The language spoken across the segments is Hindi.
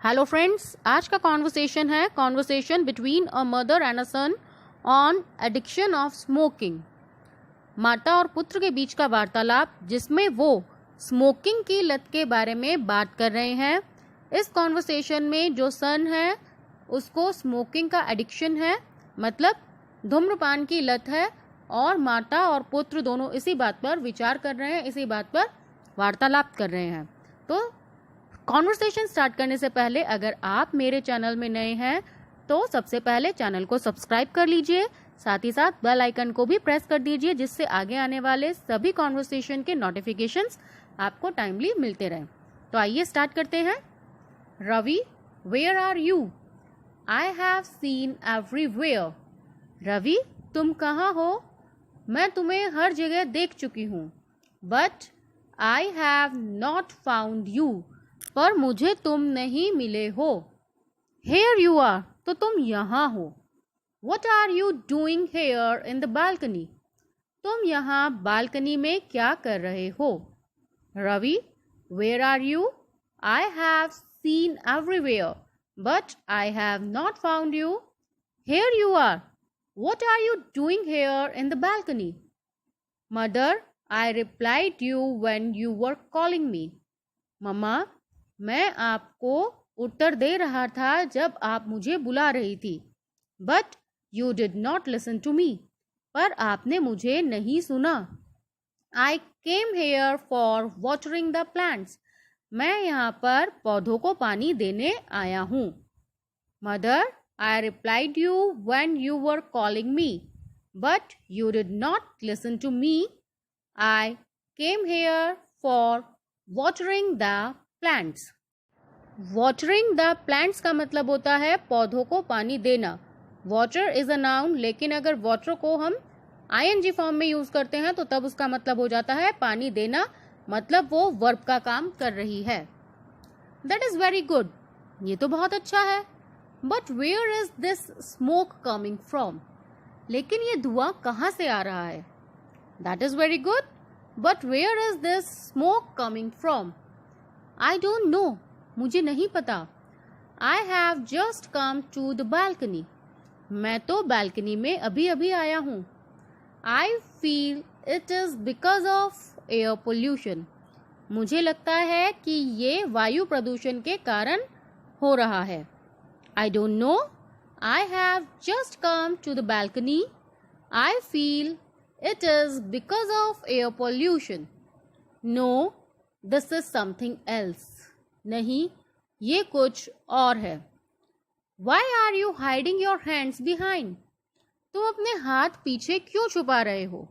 हेलो फ्रेंड्स, आज का कॉन्वर्सेशन है conversation between a mother and a son on addiction of smoking. माता और पुत्र के बीच का वार्तालाप जिसमें वो स्मोकिंग की लत के बारे में बात कर रहे हैं। इस कॉन्वर्सेशन में जो सन है उसको स्मोकिंग का एडिक्शन है, मतलब धूम्रपान की लत है, और माता और पुत्र दोनों इसी बात पर विचार कर रहे हैं, इसी बात पर वार्तालाप कर रहे हैं। तो कॉन्वर्सेशन स्टार्ट करने से पहले अगर आप मेरे चैनल में नए हैं तो सबसे पहले चैनल को सब्सक्राइब कर लीजिए, साथ ही साथ बेल आइकन को भी प्रेस कर दीजिए जिससे आगे आने वाले सभी कॉन्वर्सेशन के नोटिफिकेशंस आपको टाइमली मिलते रहें। तो आइए स्टार्ट करते हैं। Ravi, where are you? I have seen everywhere. Ravi, तुम कहाँ हो? मैं तुम्हें हर जगह देख चुकी हूँ। But I have not found you, पर मुझे तुम नहीं मिले हो। हेयर यू आर, तो तुम यहाँ हो। What are you doing here in the balcony? तुम यहाँ बालकनी में क्या कर रहे हो? Ravi, where are you? I have seen everywhere but I have not found you. Here you are, what are you doing here in the balcony? Mother, I replied you when you were calling me. Mamma, मैं आपको उत्तर दे रहा था जब आप मुझे बुला रही थी। But you did not listen to me, पर आपने मुझे नहीं सुना। I came here for watering the plants, मैं यहाँ पर पौधों को पानी देने आया हूँ। Mother, I replied you when you were calling me, but you did not listen to me. I came here for watering the plants. Watering the plants का मतलब होता है पौधों को पानी देना। वाटर इज अ नाउन, लेकिन अगर वाटर को हम आईएनजी फॉर्म में यूज करते हैं तो तब उसका मतलब हो जाता है पानी देना, मतलब वो वर्ब का काम कर रही है। दैट इज वेरी गुड, ये तो बहुत अच्छा है। But where is this smoke coming from? लेकिन ये धुआं कहाँ से आ रहा है? That is very good, but where is this smoke coming from? I don't know, मुझे नहीं पता। I have just come to the balcony, मैं तो बालकनी में अभी अभी आया हूँ। I feel it is because of air pollution, मुझे लगता है कि ये वायु प्रदूषण के कारण हो रहा है। I don't know, I have just come to the balcony, I feel it is because of air pollution. No, this is something else, नहीं, ये कुछ और है। Why are you hiding your hands behind? तुम अपने हाथ पीछे क्यों छुपा रहे हो?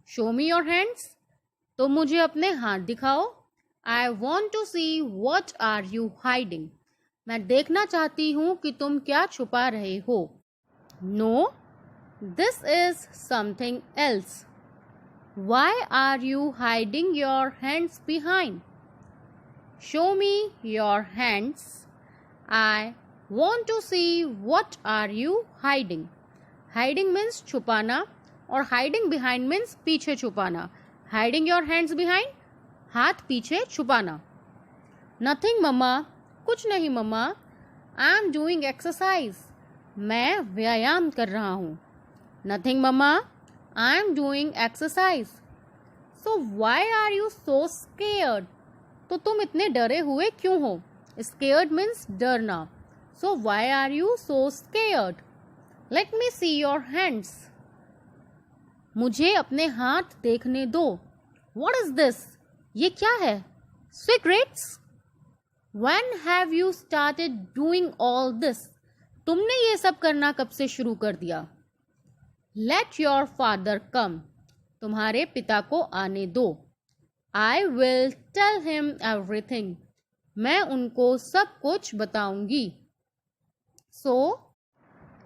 Show me your hands, तुम मुझे अपने हाथ दिखाओ। I want to see what are you hiding, मैं देखना चाहती हूँ कि तुम क्या छुपा रहे हो। No, this is something else. Why are you hiding your hands behind? Show me your hands. I want to see what are you hiding. Hiding means छुपाना और hiding behind means पीछे छुपाना। Hiding your hands behind, हाथ पीछे छुपाना। Nothing मम्मा, कुछ नहीं मम्मा। I am doing exercise, मैं व्यायाम कर रहा हूँ। Nothing mamma, I am doing exercise. So why are you so scared? तो तुम इतने डरे हुए क्यों हो? Scared means डरना। So why are you so scared? Let me see your hands. मुझे अपने हाथ देखने दो। What is this? ये क्या है? Cigarettes? When have you started doing all this? तुमने ये सब करना कब से शुरू कर दिया? Let your father come. तुम्हारे पिता को आने दो। I will tell him everything. मैं उनको सब कुछ बताऊंगी। So,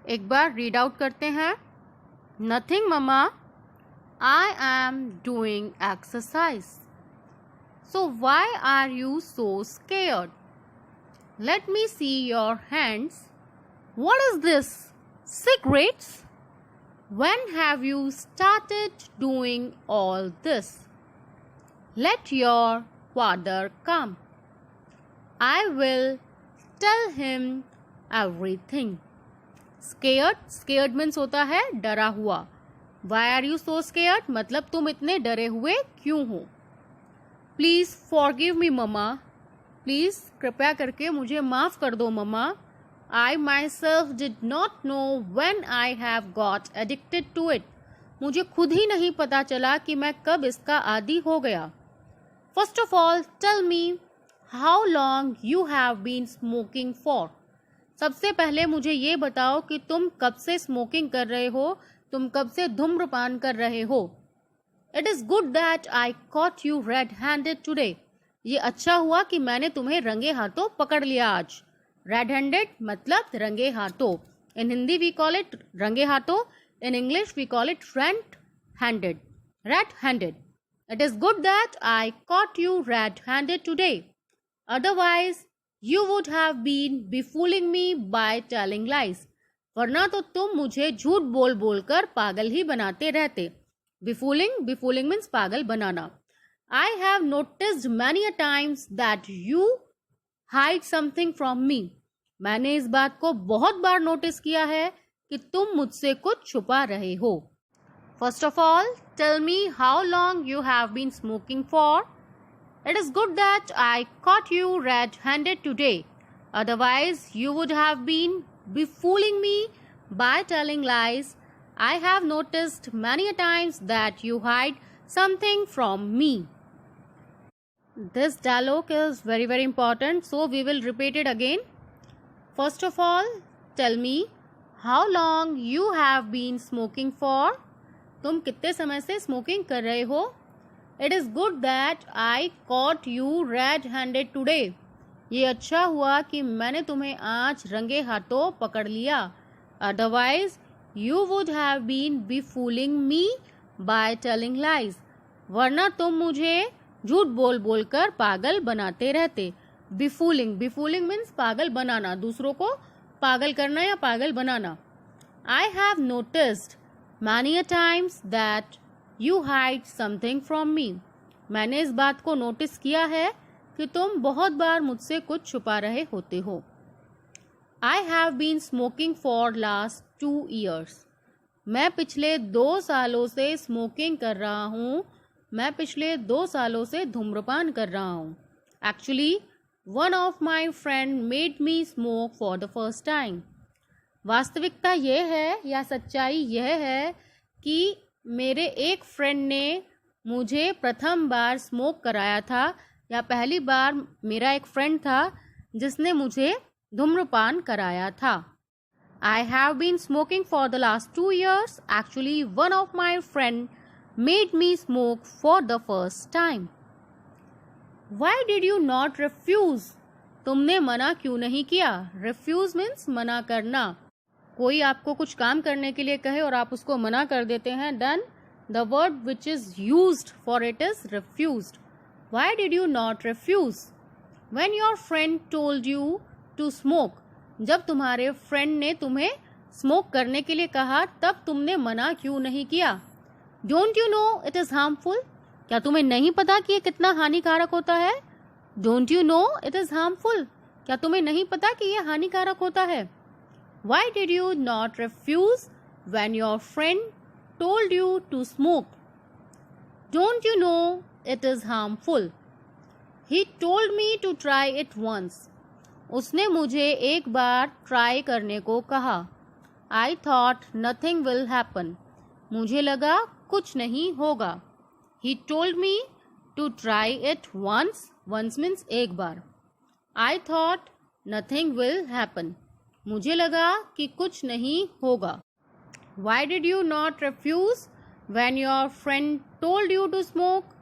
एक बार रीड आउट करते हैं। Nothing mamma, I am doing exercise. So why are you so scared? Let me see your hands. What is this? Cigarettes? When have you started doing all this? Let your father come. I will tell him everything. Scared means होता है डरा हुआ. Why are you so scared? मतलब तुम इतने डरे हुए क्यों हो. Please forgive me mama. Please कृपया करके मुझे माफ कर दो मम्मा. I myself did not know when I have got addicted to it. मुझे खुद ही नहीं पता चला कि मैं कब इसका आदी हो गया. First of all, tell me how long you have been smoking for. सबसे पहले मुझे ये बताओ कि तुम कब से स्मोकिंग कर रहे हो, तुम कब से धूम्रपान कर रहे हो. It is good that I caught you red-handed today. ये अच्छा हुआ कि मैंने तुम्हें रंगे हाथों पकड़ लिया आज. Red-handed मतलब रंगे हाथों. In Hindi we call it रंगे हाथों. In English we call it red-handed. Red-handed. It is good that I caught you red-handed today. Otherwise, you would have been befooling me by telling lies. वरना तो तुम मुझे झूठ बोल बोल कर पागल ही बनाते रहते. Befooling means पागल बनाना. I have noticed many a times that you hide something from me. मैंने इस बात को बहुत बार नोटिस किया है कि तुम मुझसे कुछ छुपा रहे हो. First of all, tell me how long you have been smoking for. It is good that I caught you red-handed today. Otherwise, you would have been befooling me by telling lies. I have noticed many a times that you hide something from me. This dialogue is very, very important, so we will repeat it again. First of all, tell me how long you have been smoking for. तुम कितने समय से स्मोकिंग कर रहे हो. It is good that I caught you red-handed today. ये अच्छा हुआ कि मैंने तुम्हें आज रंगे हाथों पकड़ लिया. Otherwise, you would have been befooling me by telling lies. वरना तुम मुझे झूठ बोल बोल कर पागल बनाते रहते. Befooling means पागल बनाना, दूसरों को पागल करना या पागल बनाना. I have noticed many a times that you hide something from me. मैंने इस बात को नोटिस किया है कि तुम बहुत बार मुझसे कुछ छुपा रहे होते हो. I have been smoking for last 2 years. मैं पिछले 2 सालों से स्मोकिंग कर रहा हूँ. मैं पिछले 2 सालों से धूम्रपान कर रहा हूँ. Actually, one of my friend made me smoke for the first time. वास्तविकता यह है या सच्चाई यह है कि मेरे एक फ्रेंड ने मुझे प्रथम बार स्मोक कराया था, या पहली बार मेरा एक फ्रेंड था जिसने मुझे धूम्रपान कराया था. I have been smoking for the last 2 years. Actually, one of my friend made me smoke for the first time. Why did you not refuse? तुमने मना क्यों नहीं किया? Refuse means मना करना. कोई आपको कुछ काम करने के लिए कहे और आप उसको मना कर देते हैं, then the word which is used for it is refused. Why did you not refuse? When your friend told you to smoke. जब तुम्हारे फ्रेंड ने तुम्हें स्मोक करने के लिए कहा तब तुमने मना क्यों नहीं किया? Don't you know it is harmful? क्या तुम्हें नहीं पता कि ये कितना हानिकारक होता है? Don't you know it is harmful? क्या तुम्हें नहीं पता कि ये हानिकारक होता है? Why did you not refuse when your friend told you to smoke? Don't you know it is harmful? He told me to try it once. उसने मुझे एक बार ट्राई करने को कहा. I thought nothing will happen. मुझे लगा कुछ नहीं होगा. He told me to try it once. Once means एक बार. I thought nothing will happen. मुझे लगा कि कुछ नहीं होगा. Why did you not refuse when your friend told you to smoke?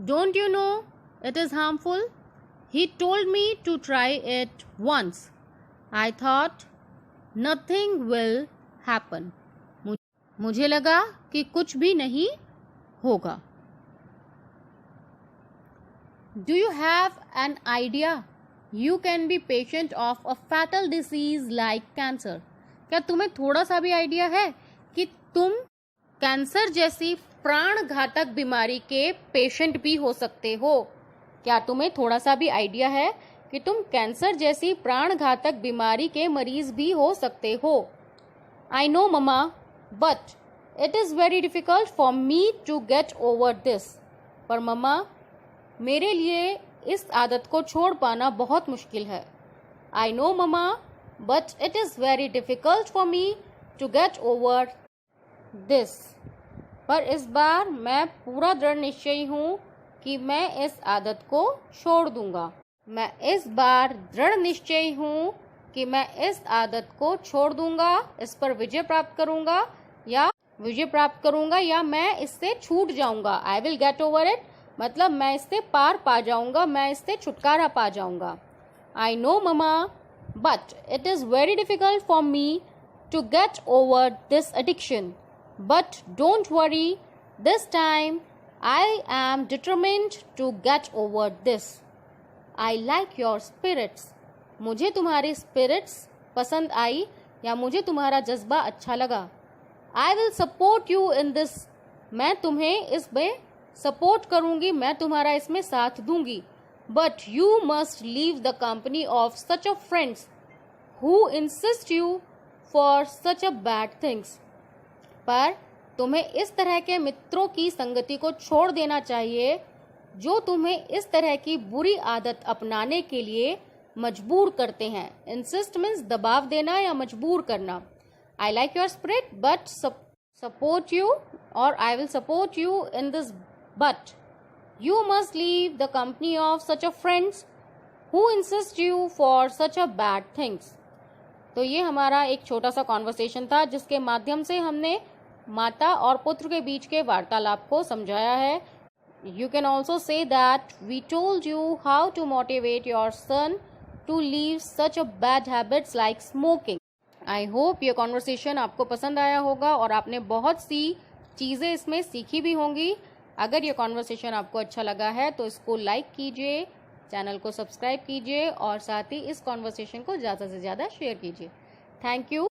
Don't you know it is harmful? He told me to try it once. I thought nothing will happen. मुझे लगा कि कुछ भी नहीं होगा. Do you have an idea? You can be patient of a fatal disease like cancer. क्या तुम्हें थोड़ा सा भी आइडिया है कि तुम कैंसर जैसी प्राण घातक बीमारी के पेशेंट भी हो सकते हो? क्या तुम्हें थोड़ा सा भी आइडिया है कि तुम कैंसर जैसी प्राणघातक बीमारी के मरीज भी हो सकते हो। I know mama, but it is very difficult for me to get over this. पर मम्मा, मेरे लिए इस आदत को छोड़ पाना बहुत मुश्किल है। I know mama, but it is very difficult for me to get over this. पर इस बार मैं पूरा दृढ़ निश्चयी हूँ कि मैं इस आदत को छोड़ दूंगा। मैं इस बार दृढ़ निश्चयी हूँ कि मैं इस आदत को छोड़ दूंगा, इस पर विजय प्राप्त करूंगा या मैं इससे छूट जाऊंगा। I will get over it मतलब मैं इससे पार पा जाऊंगा, मैं इससे छुटकारा पा जाऊंगा। I know mama, but it is very difficult for me to get over this addiction. But don't worry, this time I am determined to get over this. I like your spirits. मुझे तुम्हारी spirits पसंद आई या मुझे तुम्हारा जज्बा अच्छा लगा। I will support you in this. मैं तुम्हें इसमें सपोर्ट करूंगी, मैं तुम्हारा इसमें साथ दूंगी। But you must leave the company of such a friends who insist you for such a bad things. पर तुम्हें इस तरह के मित्रों की संगति को छोड़ देना चाहिए जो तुम्हें इस तरह की बुरी आदत अपनाने के लिए मजबूर करते हैं। इंसिस्ट मीन्स दबाव देना या मजबूर करना। I like your spirit but support you और I will support you in this, but you must leave the company of such a friends who insist you for such a bad things. तो ये हमारा एक छोटा सा कॉन्वर्सेशन था जिसके माध्यम से हमने माता और पुत्र के बीच के वार्तालाप को समझाया है। You can also say that we told you how to motivate your son to leave such a bad habits like smoking. I hope ये कॉन्वर्सेशन आपको पसंद आया होगा और आपने बहुत सी चीज़ें इसमें सीखी भी होंगी। अगर ये कॉन्वर्सेशन आपको अच्छा लगा है तो इसको लाइक कीजिए, चैनल को सब्सक्राइब कीजिए और साथ ही इस कॉन्वर्सेशन को ज़्यादा से ज़्यादा शेयर कीजिए। Thank you.